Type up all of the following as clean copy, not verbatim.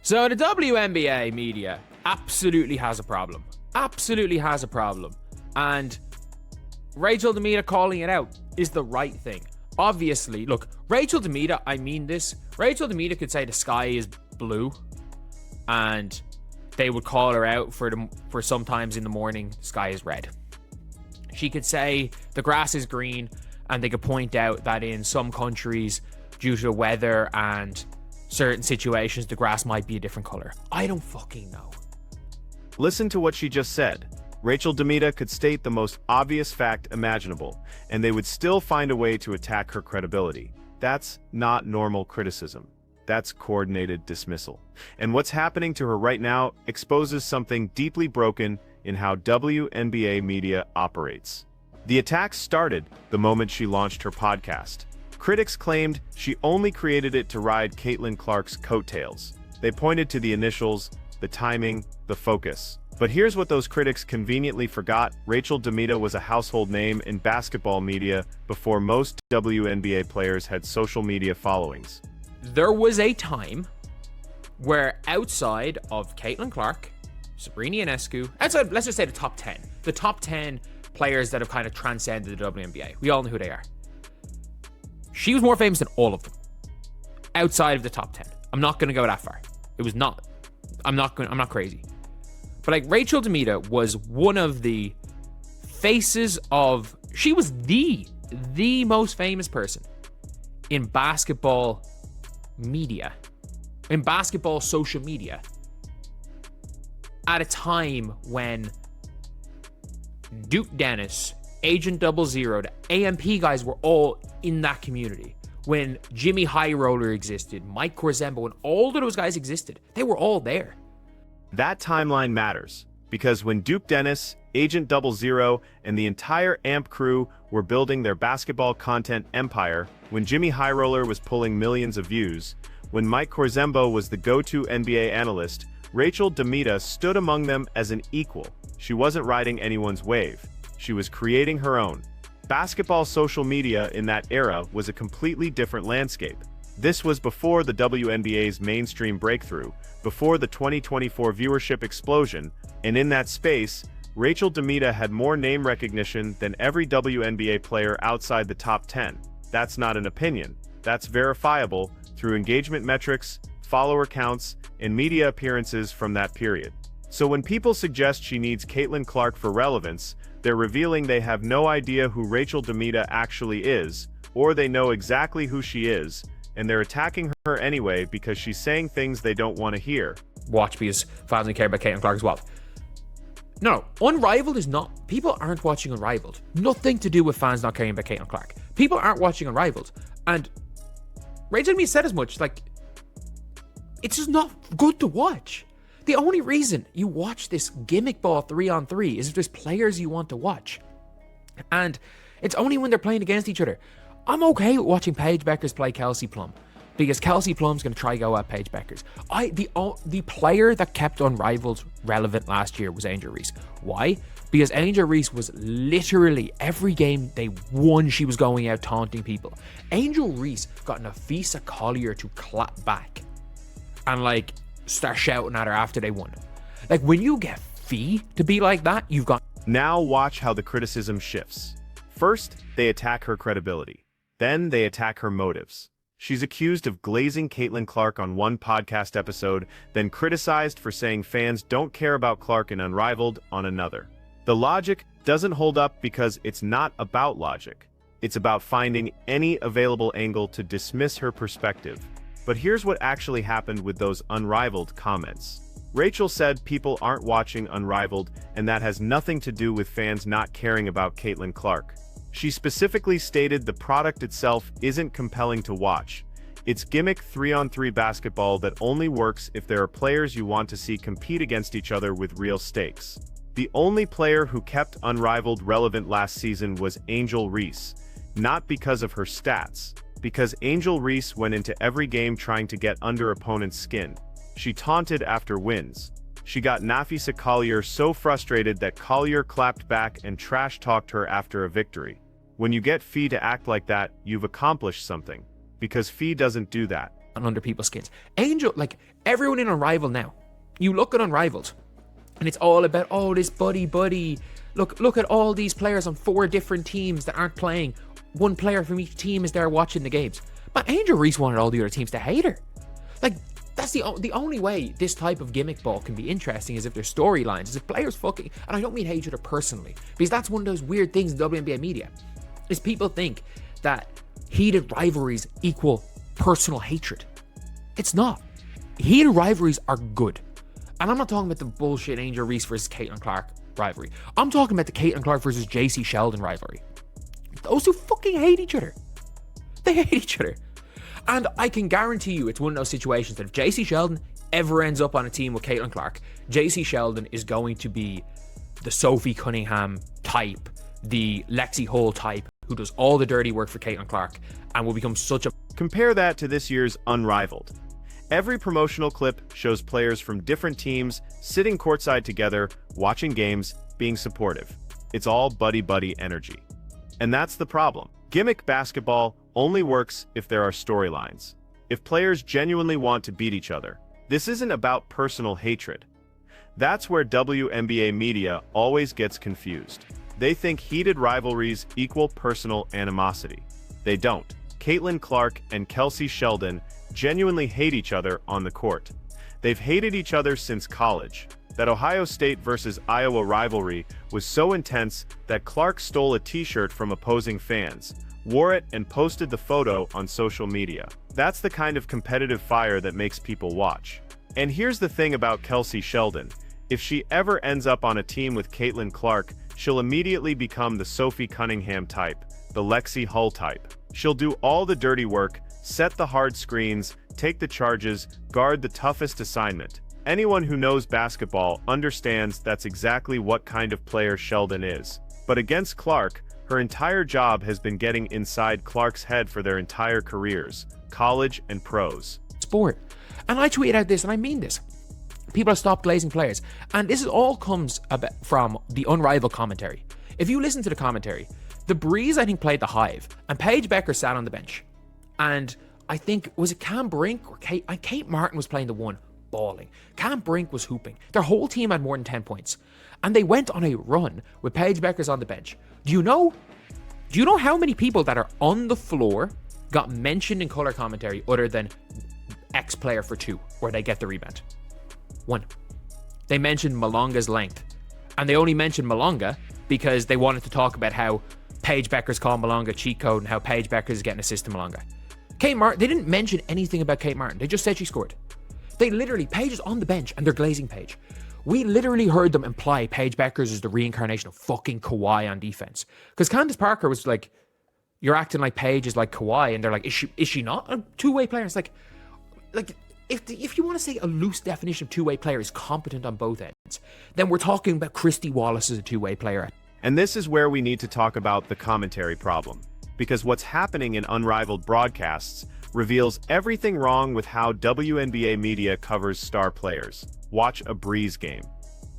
So the WNBA media absolutely has a problem. Absolutely has a problem. And Rachel Demita calling it out is the right thing. Obviously, look, Rachel Demita, I mean this. Rachel Demita could say the sky is blue and they would call her out for sometimes in the morning, the sky is red. She could say the grass is green and they could point out that in some countries, due to the weather and certain situations, the grass might be a different color. I don't fucking know. Listen to what she just said. Rachel Demita could state the most obvious fact imaginable, and they would still find a way to attack her credibility. That's not normal criticism. That's coordinated dismissal. And what's happening to her right now exposes something deeply broken in how WNBA media operates. The attacks started the moment she launched her podcast. Critics claimed she only created it to ride Caitlin Clark's coattails. They pointed to the initials, the timing, the focus. But here's what those critics conveniently forgot. Rachel Demita was a household name in basketball media before most WNBA players had social media followings. There was a time where outside of Caitlin Clark, Sabrina Ionescu, outside, let's just say the top 10 players that have kind of transcended the WNBA. We all know who they are. She was more famous than all of them. Outside of the top 10. I'm not going to go that far. I'm not crazy. But like Rachel Demita was one of the faces of, she was the most famous person in basketball media, in basketball social media, at a time when Duke Dennis, Agent 00, the AMP guys were all in that community. When Jimmy High Roller existed, Mike Corzembo, when all of those guys existed, they were all there. That timeline matters, because when Duke Dennis, Agent 00, and the entire AMP crew were building their basketball content empire, when Jimmy High Roller was pulling millions of views, when Mike Corzembo was the go-to NBA analyst, Rachel Demita stood among them as an equal. She wasn't riding anyone's wave. She was creating her own. Basketball social media in that era was a completely different landscape. This was before the WNBA's mainstream breakthrough, before the 2024 viewership explosion, and in that space, Rachel Demita had more name recognition than every WNBA player outside the top 10. That's not an opinion. That's verifiable through engagement metrics, follower counts, and media appearances from that period. So when people suggest she needs Caitlin Clark for relevance, they're revealing they have no idea who Rachel Demita actually is, or they know exactly who she is, and they're attacking her anyway because she's saying things they don't want to hear. Watch because fans don't care about Caitlin Clark as well. No, Unrivaled is not. People aren't watching Unrivaled. Nothing to do with fans not caring about Caitlin Clark. People aren't watching Unrivaled. And Rachel Demita said as much, like, it's just not good to watch. The only reason you watch this gimmick ball 3-on-3 is if there's players you want to watch. And it's only when they're playing against each other. I'm okay with watching Paige Beckers play Kelsey Plum, because Kelsey Plum's going to try go at Paige Beckers. The player that kept Unrivaled relevant last year was Angel Reese. Why? Because Angel Reese was literally every game they won, she was going out taunting people. Angel Reese got Nafisa Collier to clap back and like start shouting at her after they won. Like when you get Fee to be like that, you've got. Now watch how the criticism shifts. First, they attack her credibility. Then they attack her motives. She's accused of glazing Caitlin Clark on one podcast episode, then criticized for saying fans don't care about Clark in Unrivaled on another. The logic doesn't hold up because it's not about logic. It's about finding any available angle to dismiss her perspective. But here's what actually happened with those Unrivaled comments. Rachel said people aren't watching Unrivaled, and that has nothing to do with fans not caring about Caitlin Clark. She specifically stated the product itself isn't compelling to watch. It's gimmick 3-on-3 basketball that only works if there are players you want to see compete against each other with real stakes. The only player who kept Unrivaled relevant last season was Angel Reese, not because of her stats, because Angel Reese went into every game trying to get under opponents' skin. She taunted after wins. She got Nafisa Collier so frustrated that Collier clapped back and trash-talked her after a victory. When you get Fee to act like that, you've accomplished something. Because Fee doesn't do that. under people's skins. Angel, like everyone in Unrivaled now, you look at Unrivaled, and it's all about, oh, this buddy. Look at all these players on 4 different teams that aren't playing. One player from each team is there watching the games. But Angel Reese wanted all the other teams to hate her. Like, that's the only way this type of gimmick ball can be interesting is if there's storylines, is if players fucking, and I don't mean hate each other personally, because that's one of those weird things in WNBA media, is people think that heated rivalries equal personal hatred. It's not. Heated rivalries are good. And I'm not talking about the bullshit Angel Reese versus Caitlin Clark rivalry. I'm talking about the Caitlin Clark versus JC Sheldon rivalry. Those two fucking hate each other. They hate each other. And I can guarantee you it's one of those situations that if JC Sheldon ever ends up on a team with Caitlin Clark, JC Sheldon is going to be the Sophie Cunningham type, the Lexi Hull type, who does all the dirty work for Caitlin Clark and will become such a... Compare that to this year's Unrivaled. Every promotional clip shows players from different teams sitting courtside together, watching games, being supportive. It's all buddy-buddy energy. And that's the problem. Gimmick basketball only works if there are storylines. If players genuinely want to beat each other. This isn't about personal hatred. That's where WNBA media always gets confused. They think heated rivalries equal personal animosity. They don't. Caitlin Clark and Kelsey Sheldon genuinely hate each other on the court. They've hated each other since college. That Ohio State versus Iowa rivalry was so intense that Clark stole a t-shirt from opposing fans, wore it, and posted the photo on social media. That's the kind of competitive fire that makes people watch. And here's the thing about Kelsey Sheldon. If she ever ends up on a team with Caitlin Clark, she'll immediately become the Sophie Cunningham type, the Lexi Hull type. She'll do all the dirty work, set the hard screens, take the charges, guard the toughest assignment. Anyone who knows basketball understands that's exactly what kind of player Sheldon is. But against Clark, her entire job has been getting inside Clark's head for their entire careers, college and pros. Sport. And I tweeted out this, and I mean this. People have stopped glazing players. And this is all comes from the Unrivaled commentary. If you listen to the commentary, the Breeze, I think, played the Hive, and Paige Becker sat on the bench. And I think, was it Cam Brink or Kate Martin was playing the one, balling. Cam Brink was hooping. Their whole team had more than 10 points. And they went on a run with Paige Becker's on the bench. Do you know how many people that are on the floor got mentioned in color commentary other than X player for 2, where they get the rebound? 1. They mentioned Malonga's length. And they only mentioned Malonga because they wanted to talk about how Paige Becker's called Malonga cheat code and how Paige Becker's getting assist to Malonga. Kate Martin, they didn't mention anything about Kate Martin. They just said she scored. They literally, Paige is on the bench and they're glazing Paige. We literally heard them imply Paige Beckers is the reincarnation of fucking Kawhi on defense. Because Candace Parker was like, you're acting like Paige is like Kawhi, and they're like, is she not a two-way player? It's like if you want to say a loose definition of two-way player is competent on both ends, then we're talking about Christy Wallace as a two-way player. And this is where we need to talk about the commentary problem. Because what's happening in Unrivaled broadcasts reveals everything wrong with how WNBA media covers star players. Watch a Breeze game.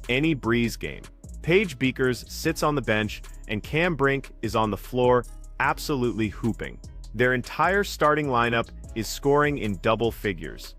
Any Breeze game. Paige Beckers sits on the bench and Cam Brink is on the floor, absolutely hooping. Their entire starting lineup is scoring in double figures.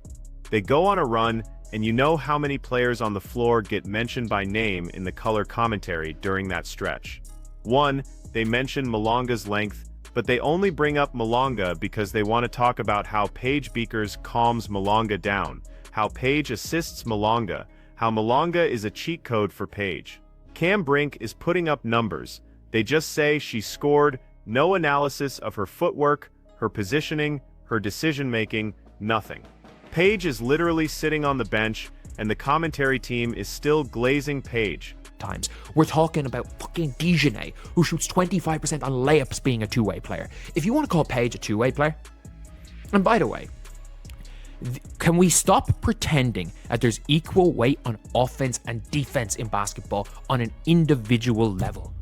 They go on a run, and you know how many players on the floor get mentioned by name in the color commentary during that stretch. 1, they mention Malonga's length, but they only bring up Malonga because they want to talk about how Paige Beckers calms Malonga down, how Paige assists Malonga, how Malonga is a cheat code for Paige. Cam Brink is putting up numbers. They just say she scored, no analysis of her footwork, her positioning, her decision-making, nothing. Paige is literally sitting on the bench, and the commentary team is still glazing Paige. Times. We're talking about fucking Dejanay, who shoots 25% on layups being a two-way player. If you want to call Paige a two-way player, and by the way, can we stop pretending that there's equal weight on offense and defense in basketball on an individual level?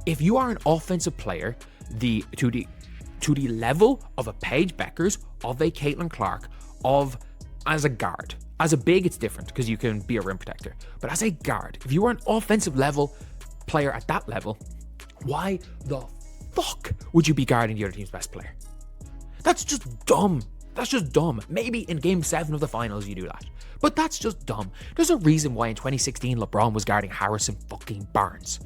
If you are an offensive player, to the level of a Paige Beckers, of a Caitlin Clark, of as a guard. As a big, it's different because you can be a rim protector. But as a guard, if you are an offensive level player at that level, why the fuck would you be guarding the other team's best player? That's just dumb. That's just dumb. Maybe in game 7 of the finals you do that. But that's just dumb. There's a reason why in 2016 LeBron was guarding Harrison fucking Barnes.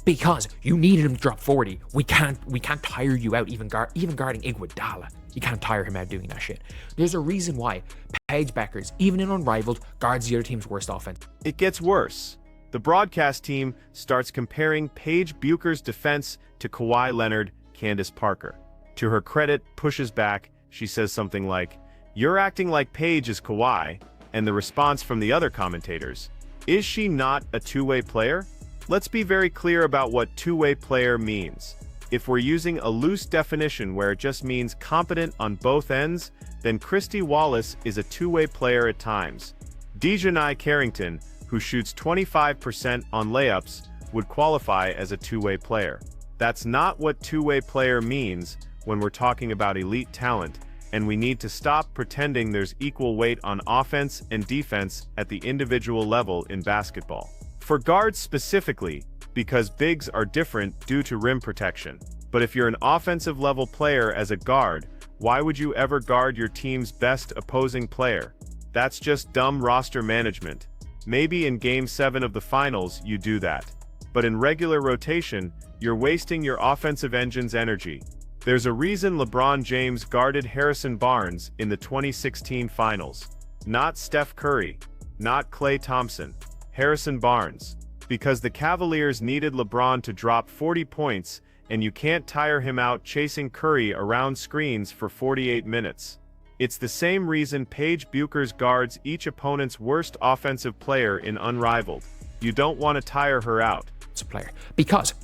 Because you needed him to drop 40. We can't tire you out even guarding Iguodala. You can't tire him out doing that shit. There's a reason why Paige Beckers, even in Unrivaled, guards the other team's worst offense. It gets worse. The broadcast team starts comparing Paige Bucher's defense to Kawhi Leonard, Candace Parker. To her credit, pushes back. She says something like, "You're acting like Paige is Kawhi," and the response from the other commentators, "Is she not a two-way player?" Let's be very clear about what two-way player means. If we're using a loose definition where it just means competent on both ends, then Christy Wallace is a two-way player at times. Dejanai Carrington, who shoots 25% on layups, would qualify as a two-way player. That's not what two-way player means when we're talking about elite talent, and we need to stop pretending there's equal weight on offense and defense at the individual level in basketball. For guards specifically, because bigs are different due to rim protection. But if you're an offensive level player as a guard, why would you ever guard your team's best opposing player? That's just dumb roster management. Maybe in Game 7 of the finals you do that. But in regular rotation, you're wasting your offensive engine's energy. There's a reason LeBron James guarded Harrison Barnes in the 2016 finals. Not Steph Curry, not Klay Thompson, Harrison Barnes. Because the Cavaliers needed LeBron to drop 40 points, and you can't tire him out chasing Curry around screens for 48 minutes. It's the same reason Paige Bucher's guards each opponent's worst offensive player in Unrivaled. You don't want to tire her out. It's a player. Because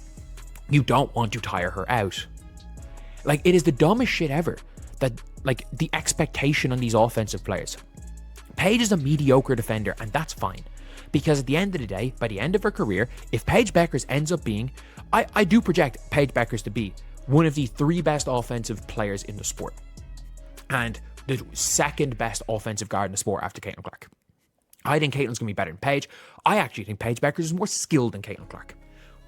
you don't want to tire her out. Like, it is the dumbest shit ever. That, like, the expectation on these offensive players. Paige is a mediocre defender, and that's fine. Because at the end of the day, by the end of her career, if Paige Beckers ends up being, I do project Paige Beckers to be one of the 3 best offensive players in the sport. And the 2nd best offensive guard in the sport after Caitlin Clark. I think Caitlin's going to be better than Paige. I actually think Paige Beckers is more skilled than Caitlin Clark.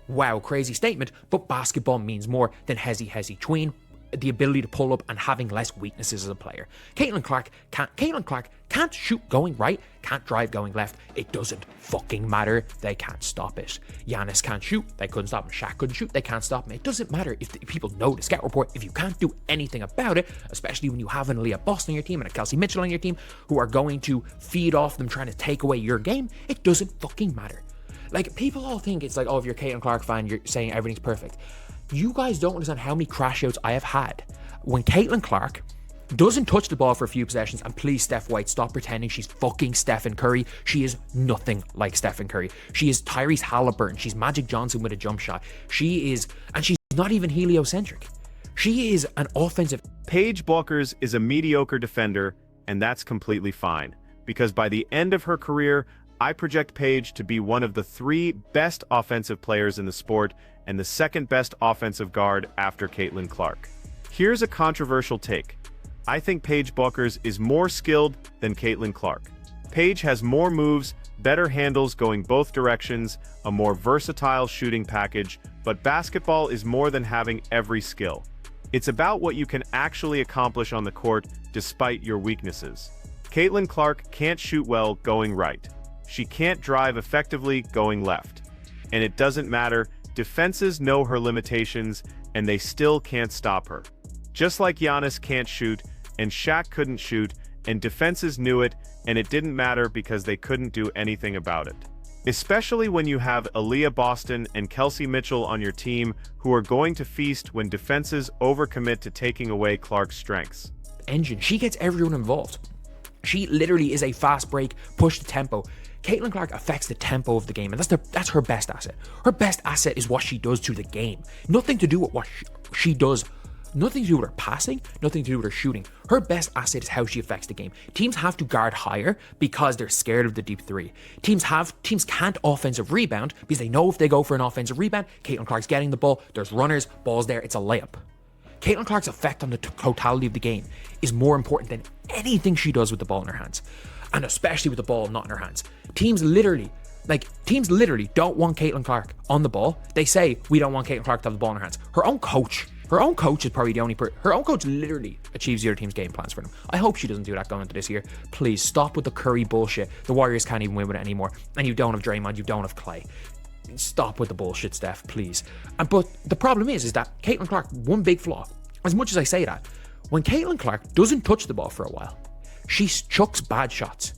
Wow, crazy statement, but basketball means more than hezzy tween, the ability to pull up and having less weaknesses as a player. Caitlin Clark can't shoot going right, can't drive going left. It doesn't fucking matter. They can't stop it. Giannis can't shoot. They couldn't stop him. Shaq couldn't shoot. They can't stop him. It doesn't matter if people know the scout report. If you can't do anything about it, especially when you have an Aaliyah Boston on your team and a Kelsey Mitchell on your team who are going to feed off them trying to take away your game, it doesn't fucking matter. Like, people all think it's like, oh, if you're a Caitlin Clark fan, you're saying everything's perfect. You guys don't understand how many crash outs I have had when Caitlin Clark doesn't touch the ball for a few possessions, and please, Steph White, stop pretending she's fucking Stephen Curry. She is nothing like Stephen Curry. She is Tyrese Halliburton. She's Magic Johnson with a jump shot. She is, and she's not even heliocentric. She is an offensive. Paige Buchers is a mediocre defender, and that's completely fine. Because by the end of her career, I project Paige to be one of the 3 best offensive players in the sport and the 2nd best offensive guard after Caitlin Clark. Here's a controversial take. I think Paige Buchers is more skilled than Caitlin Clark. Paige has more moves, better handles going both directions, a more versatile shooting package, but basketball is more than having every skill. It's about what you can actually accomplish on the court despite your weaknesses. Caitlin Clark can't shoot well going right. She can't drive effectively going left. And it doesn't matter, defenses know her limitations and they still can't stop her. Just like Giannis can't shoot, and Shaq couldn't shoot, and defenses knew it, and it didn't matter because they couldn't do anything about it. Especially when you have Aaliyah Boston and Kelsey Mitchell on your team who are going to feast when defenses overcommit to taking away Clark's strengths. Engine, she gets everyone involved. She literally is a fast break, push the tempo. Caitlin Clark affects the tempo of the game, and that's her best asset. Her best asset is what she does to the game. Nothing to do with what she does. Nothing to do with her passing, nothing to do with her shooting. Her best asset is how she affects the game. Teams have to guard higher because they're scared of the deep 3. Teams can't offensive rebound because they know if they go for an offensive rebound, Caitlin Clark's getting the ball, there's runners, ball's there, it's a layup. Caitlin Clark's effect on the totality of the game is more important than anything she does with the ball in her hands. And especially with the ball not in her hands. Teams literally don't want Caitlin Clark on the ball. They say, we don't want Caitlin Clark to have the ball in her hands. Her own coach Her own coach is probably the only her own coach literally achieves the other team's game plans for them. I hope she doesn't do that going into this year. Please stop with the Curry bullshit. The Warriors can't even win with it anymore. And you don't have Draymond, you don't have Clay. Stop with the bullshit, Steph, please. But the problem is that Caitlin Clark, one big flaw, as much as I say that, when Caitlin Clark doesn't touch the ball for a while, she chucks bad shots.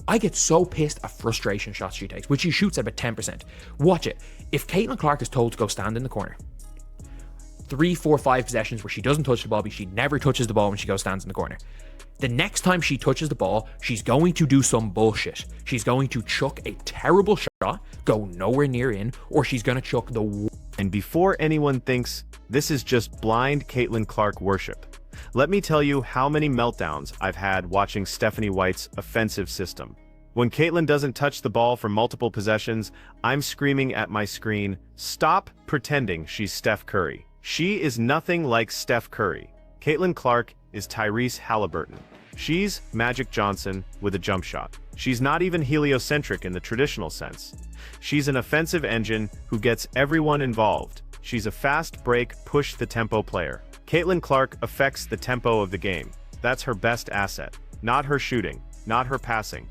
I get so pissed at frustration shots she takes, which she shoots at about 10%. Watch it. If Caitlin Clark is told to go stand in the corner, 3, 4, 5 possessions where she doesn't touch the ball because she never touches the ball when she goes stands in the corner. The next time she touches the ball, she's going to do some bullshit. She's going to chuck a terrible shot, go nowhere near in, or she's going to chuck the... And before anyone thinks this is just blind Caitlin Clark worship, let me tell you how many meltdowns I've had watching Stephanie White's offensive system. When Caitlin doesn't touch the ball for multiple possessions, I'm screaming at my screen, stop pretending she's Steph Curry. She is nothing like Steph Curry. Caitlin Clark is Tyrese Halliburton. She's Magic Johnson with a jump shot. She's not even heliocentric in the traditional sense. She's an offensive engine who gets everyone involved. She's a fast break, push the tempo player. Caitlin Clark affects the tempo of the game. That's her best asset. Not her shooting, not her passing.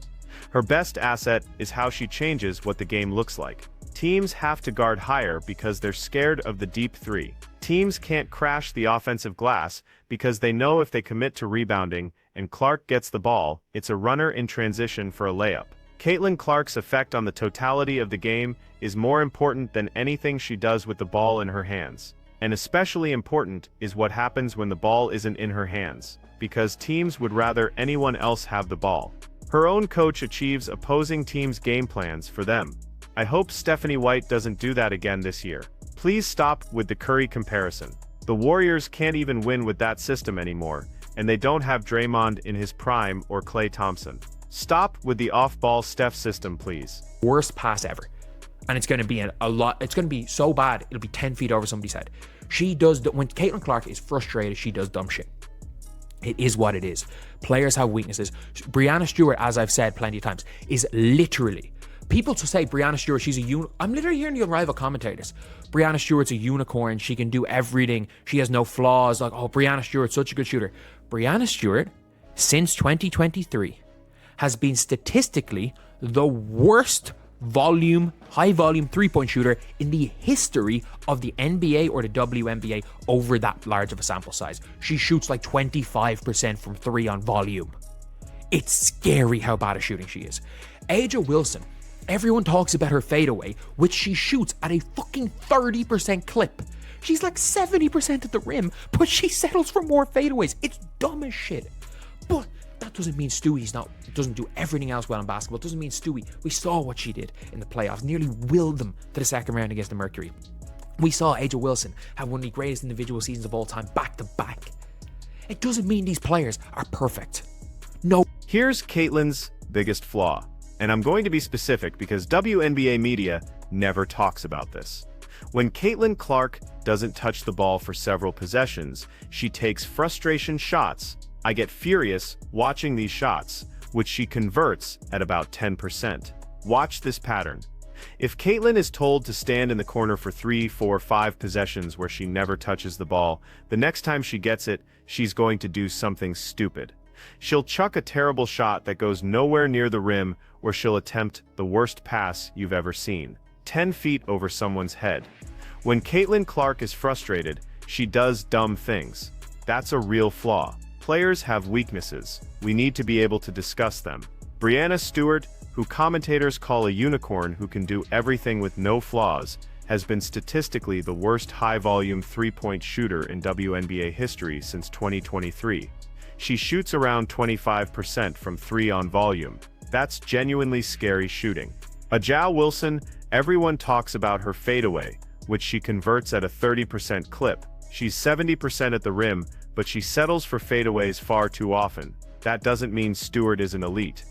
Her best asset is how she changes what the game looks like. Teams have to guard higher because they're scared of the deep three. Teams can't crash the offensive glass because they know if they commit to rebounding and Clark gets the ball, it's a runner in transition for a layup. Caitlin Clark's effect on the totality of the game is more important than anything she does with the ball in her hands. And especially important is what happens when the ball isn't in her hands, because teams would rather anyone else have the ball. Her own coach achieves opposing teams' game plans for them. I hope Stephanie White doesn't do that again this year. Please stop with the Curry comparison. The Warriors can't even win with that system anymore, and they don't have Draymond in his prime or Klay Thompson. Stop with the off-ball Steph system, please. Worst pass ever. And it's going to be a lot. It's going to be so bad, it'll be 10 feet over somebody's head. She does, when Caitlin Clark is frustrated, she does dumb shit. It is what it is. Players have weaknesses. Breanna Stewart, as I've said plenty of times, is literally... People to say Breanna Stewart, she's a unicorn. I'm literally hearing the Unrivaled commentators. Breanna Stewart's a unicorn. She can do everything. She has no flaws. Like, oh, Breanna Stewart's such a good shooter. Breanna Stewart, since 2023, has been statistically the worst high volume three-point shooter in the history of the NBA or the WNBA over that large of a sample size. She shoots like 25% from three on volume. It's scary how bad at shooting she is. Aja Wilson, everyone talks about her fadeaway, which she shoots at a fucking 30% clip. She's like 70% at the rim, but she settles for more fadeaways. It's dumb as shit. But that doesn't mean Stewie's doesn't do everything else well in basketball. It doesn't mean Stewie, we saw what she did in the playoffs, nearly willed them to the second round against the Mercury. We saw Aja Wilson have one of the greatest individual seasons of all time, back to back. It doesn't mean these players are perfect. No. Here's Caitlin's biggest flaw, and I'm going to be specific because WNBA media never talks about this. When Caitlin Clark doesn't touch the ball for several possessions, she takes frustration shots. I get furious watching these shots, which she converts at about 10%. Watch this pattern. If Caitlin is told to stand in the corner for 3, 4, 5 possessions where she never touches the ball, the next time she gets it, she's going to do something stupid. She'll chuck a terrible shot that goes nowhere near the rim, or she'll attempt the worst pass you've ever seen, 10 feet over someone's head. When Caitlin Clark is frustrated, she does dumb things. That's a real flaw. Players have weaknesses. We need to be able to discuss them. Breanna Stewart, who commentators call a unicorn who can do everything with no flaws, has been statistically the worst high-volume three-point shooter in WNBA history since 2023. She shoots around 25% from three on volume. That's genuinely scary shooting. Aja Wilson, everyone talks about her fadeaway, which she converts at a 30% clip. She's 70% at the rim, but she settles for fadeaways far too often. That doesn't mean Stewart is an elite.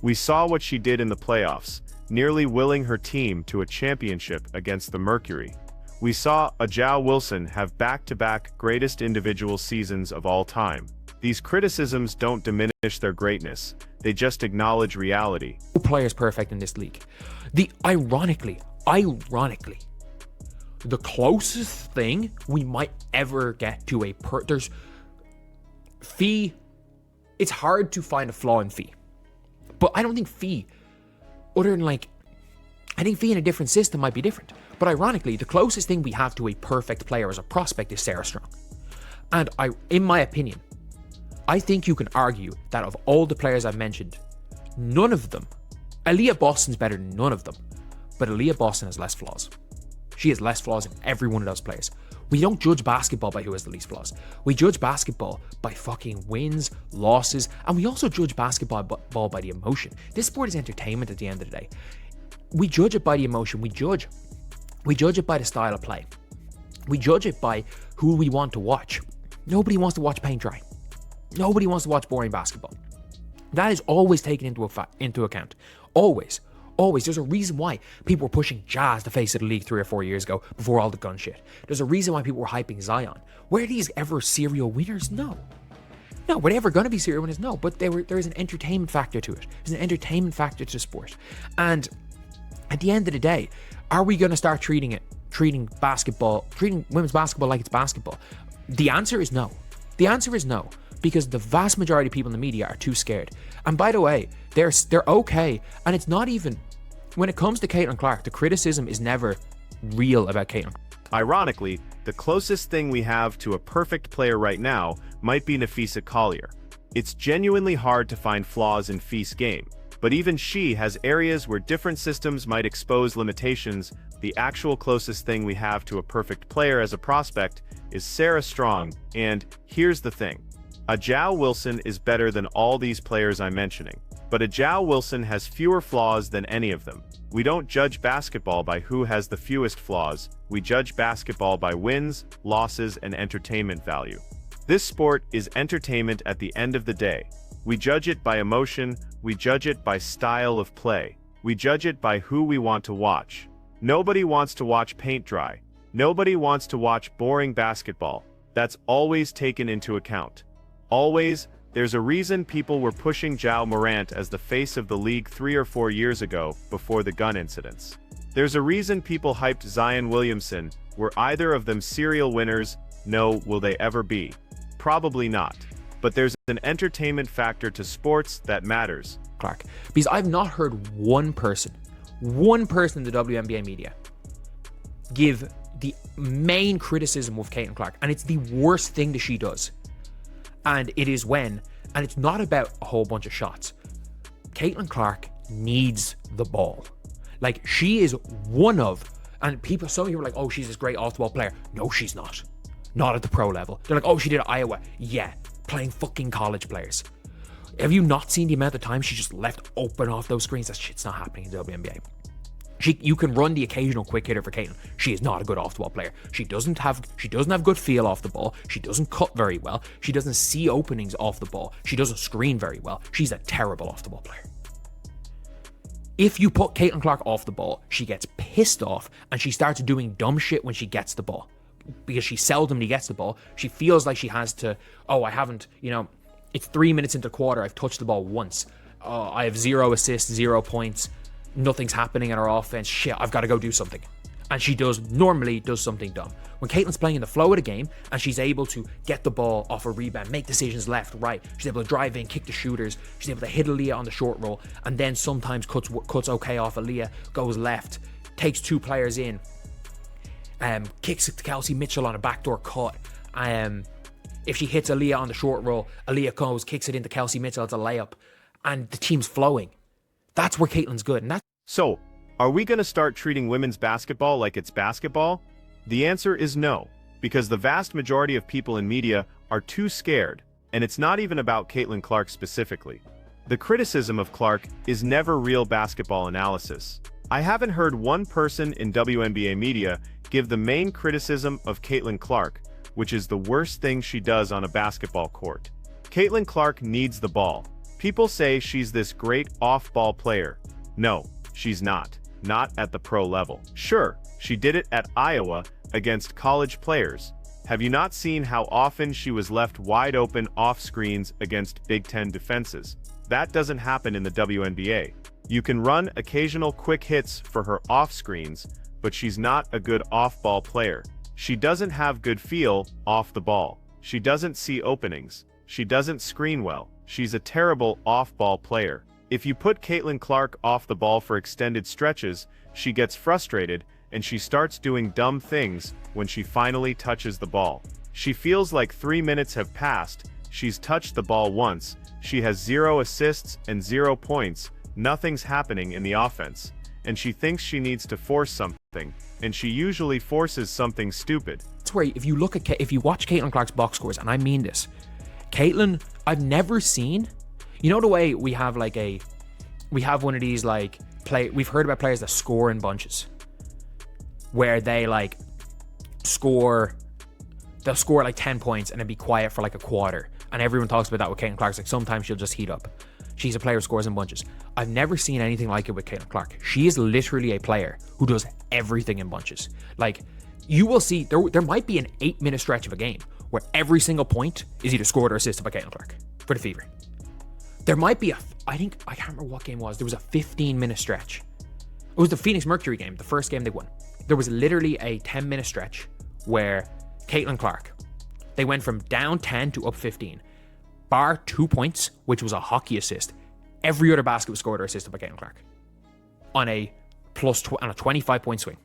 We saw what she did in the playoffs, nearly willing her team to a championship against the Mercury. We saw Aja Wilson have back-to-back greatest individual seasons of all time. These criticisms don't diminish their greatness, they just acknowledge reality. No player is perfect in this league. Ironically, the closest thing we might ever get to there's Fee. It's hard to find a flaw in Fee, but I don't think Fee, other than like, I think Fee in a different system might be different. But ironically, the closest thing we have to a perfect player as a prospect is Sarah Strong. And in my opinion, I think you can argue that of all the players I've mentioned, none of them, Aaliyah Boston's better than none of them, but Aaliyah Boston has less flaws. She has less flaws in every one of those players. We don't judge basketball by who has the least flaws. We judge basketball by fucking wins, losses, and we also judge basketball by the emotion. This sport is entertainment at the end of the day. We judge it by the emotion. We judge it by the style of play. We judge it by who we want to watch. Nobody wants to watch paint dry. Nobody wants to watch boring basketball. That is always taken into account. Always. Always. There's a reason why people were pushing Jazz to face of the league 3 or 4 years ago before all the gun shit. There's a reason why people were hyping Zion. Were these ever serial winners? No. No, were they ever going to be serial winners? No. But there is an entertainment factor to it. There's an entertainment factor to sport. And at the end of the day, are we going to start treating women's basketball like it's basketball? The answer is no. The answer is no. Because the vast majority of people in the media are too scared. And by the way, they're okay. And it's not even, when it comes to Caitlin Clark, the criticism is never real about Caitlin. Ironically, the closest thing we have to a perfect player right now might be Napheesa Collier. It's genuinely hard to find flaws in Fee's game, but even she has areas where different systems might expose limitations. The actual closest thing we have to a perfect player as a prospect is Sarah Strong, and here's the thing. A'ja Wilson is better than all these players I'm mentioning, but A'ja Wilson has fewer flaws than any of them. We don't judge basketball by who has the fewest flaws, we judge basketball by wins, losses, and entertainment value. This sport is entertainment at the end of the day. We judge it by emotion, we judge it by style of play, we judge it by who we want to watch. Nobody wants to watch paint dry. Nobody wants to watch boring basketball. That's always taken into account. Always, there's a reason people were pushing Ja Morant as the face of the league 3 or 4 years ago, before the gun incidents. There's a reason people hyped Zion Williamson. Were either of them serial winners? No. Will they ever be? Probably not. But there's an entertainment factor to sports that matters. Clark. Because I've not heard one person in the WNBA media give the main criticism of Caitlin Clark, and it's the worst thing that she does. And it is and it's not about a whole bunch of shots. Caitlin Clark needs the ball. Like, she is one of, and some people are like, oh, she's this great off-the-ball player. No, she's not. Not at the pro level. They're like, oh, she did at Iowa. Yeah, playing fucking college players. Have you not seen the amount of time she just left open off those screens? That shit's not happening in the WNBA. You can run the occasional quick hitter for Caitlin. She is not a good off-the-ball player. She doesn't have good feel off the ball. She doesn't cut very well. She doesn't see openings off the ball. She doesn't screen very well. She's a terrible off-the-ball player. If you put Caitlin Clark off the ball, she gets pissed off and she starts doing dumb shit when she gets the ball. Because she seldomly gets the ball. She feels like she has to, it's 3 minutes into the quarter, I've touched the ball once. I have 0 assists, 0 points. Nothing's happening in her offense. Shit, I've got to go do something. And she normally does something dumb. When Caitlin's playing in the flow of the game and she's able to get the ball off a rebound, make decisions left, right, she's able to drive in, kick the shooters, she's able to hit Aaliyah on the short roll, and then sometimes cuts okay off Aaliyah, goes left, takes 2 players in, kicks it to Kelsey Mitchell on a backdoor cut. If she hits Aaliyah on the short roll, Aaliyah goes, kicks it into Kelsey Mitchell, it's a layup, and the team's flowing. That's where Caitlin's good. And So, are we going to start treating women's basketball like it's basketball? The answer is no, because the vast majority of people in media are too scared, and it's not even about Caitlin Clark specifically. The criticism of Clark is never real basketball analysis. I haven't heard one person in WNBA media give the main criticism of Caitlin Clark, which is the worst thing she does on a basketball court. Caitlin Clark needs the ball. People say she's this great off-ball player. No, she's not. Not at the pro level. Sure, she did it at Iowa against college players. Have you not seen how often she was left wide open off screens against Big Ten defenses? That doesn't happen in the WNBA. You can run occasional quick hits for her off screens, but she's not a good off-ball player. She doesn't have good feel off the ball. She doesn't see openings. She doesn't screen well. She's a terrible off-ball player. If you put Caitlin Clark off the ball for extended stretches, she gets frustrated and she starts doing dumb things when she finally touches the ball. She feels like 3 minutes have passed. She's touched the ball once. She has 0 assists and 0 points. Nothing's happening in the offense. And she thinks she needs to force something, and she usually forces something stupid. That's where if you watch Caitlin Clark's box scores, and I mean this, Caitlin, I've never seen, you know the way we have one of these we've heard about players that score in bunches, where they they'll score 10 points and then be quiet for a quarter, and everyone talks about that with Caitlin Clark. Sometimes she'll just heat up. She's a player who scores in bunches. I've never seen anything like it with Caitlin Clark. She is literally a player who does everything in bunches. You will see, there might be an 8-minute stretch of a game where every single point is either scored or assisted by Caitlin Clark for the Fever. There might be I can't remember what game it was. There was a 15-minute stretch. It was the Phoenix Mercury game, the first game they won. There was literally a 10-minute stretch where Caitlin Clark, they went from down 10 to up 15. Bar 2 points, which was a hockey assist, every other basket was scored or assisted by Caitlin Clark on a 25-point swing.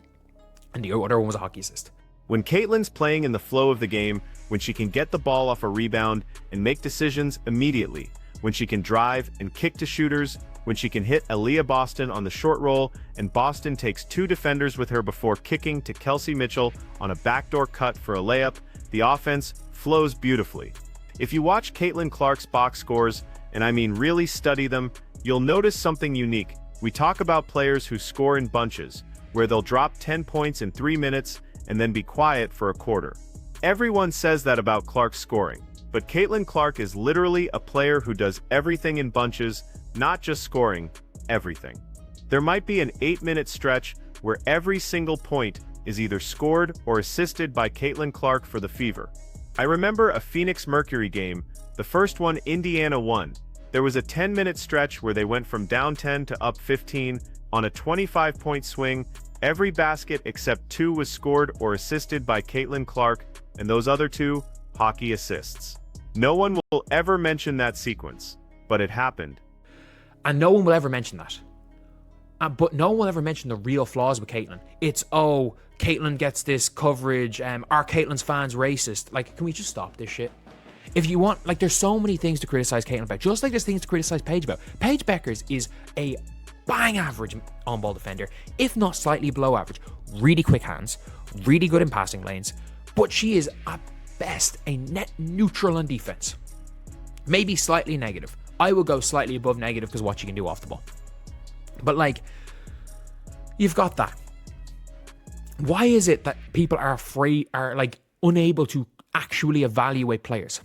And the other one was a hockey assist. When Caitlin's playing in the flow of the game, when she can get the ball off a rebound and make decisions immediately, when she can drive and kick to shooters, when she can hit Aaliyah Boston on the short roll and Boston takes 2 defenders with her before kicking to Kelsey Mitchell on a backdoor cut for a layup, the offense flows beautifully. If you watch Caitlin Clark's box scores, and I mean really study them, you'll notice something unique. We talk about players who score in bunches, where they'll drop 10 points in 3 minutes and then be quiet for a quarter. Everyone says that about Clark's scoring, but Caitlin Clark is literally a player who does everything in bunches, not just scoring, everything. There might be an 8-minute stretch where every single point is either scored or assisted by Caitlin Clark for the Fever. I remember a Phoenix Mercury game, the first one Indiana won. There was a 10-minute stretch where they went from down 10 to up 15 on a 25-point swing. Every basket except 2 was scored or assisted by Caitlin Clark, and those other 2, hockey assists. No one will ever mention that sequence, but it happened. And no one will ever mention that. But no one will ever mention the real flaws with Caitlin. It's, Caitlin gets this coverage, are Caitlin's fans racist? Can we just stop this shit? If you want, there's so many things to criticize Caitlin about, just like there's things to criticize Paige about. Paige Beckers is a bang average on-ball defender, if not slightly below average. Really quick hands, really good in passing lanes, but she is at best a net neutral on defense. Maybe slightly negative. I will go slightly above negative because what she can do off the ball. But you've got that. Why is it that people are unable to actually evaluate players?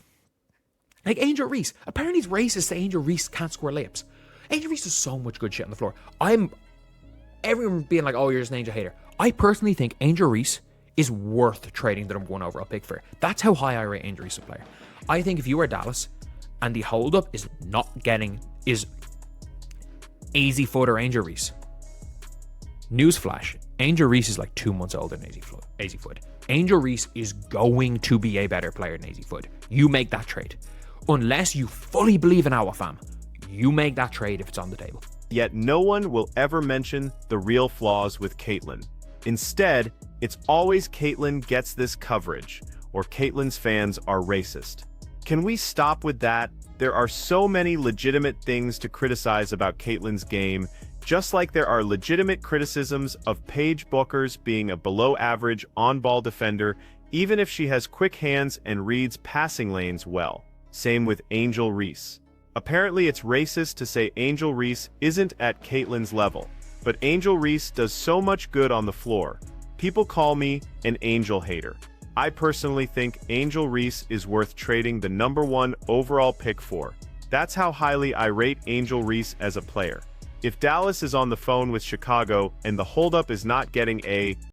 Angel Reese. Apparently it's racist that Angel Reese can't score layups. Angel Reese does so much good shit on the floor. Everyone being you're just an Angel hater. I personally think Angel Reese is worth trading the number 1 overall pick for. That's how high I rate Angel Reese as a player. I think if you are Dallas and the holdup is AZ Foot or Angel Reese. Newsflash, Angel Reese is 2 months older than AZ Foot. Angel Reese is going to be a better player than AZ Foot. You make that trade. Unless you fully believe in our fam, you make that trade if it's on the table. Yet no one will ever mention the real flaws with Caitlin. Instead, it's always Caitlin gets this coverage, or Caitlin's fans are racist. Can we stop with that? There are so many legitimate things to criticize about Caitlin's game, just like there are legitimate criticisms of Paige Beckers being a below-average on-ball defender, even if she has quick hands and reads passing lanes well. Same with Angel Reese. Apparently it's racist to say Angel Reese isn't at Caitlin's level, but Angel Reese does so much good on the floor. People call me an Angel hater. I personally think Angel Reese is worth trading the number 1 overall pick for. That's how highly I rate Angel Reese as a player. If Dallas is on the phone with Chicago and the holdup is not getting a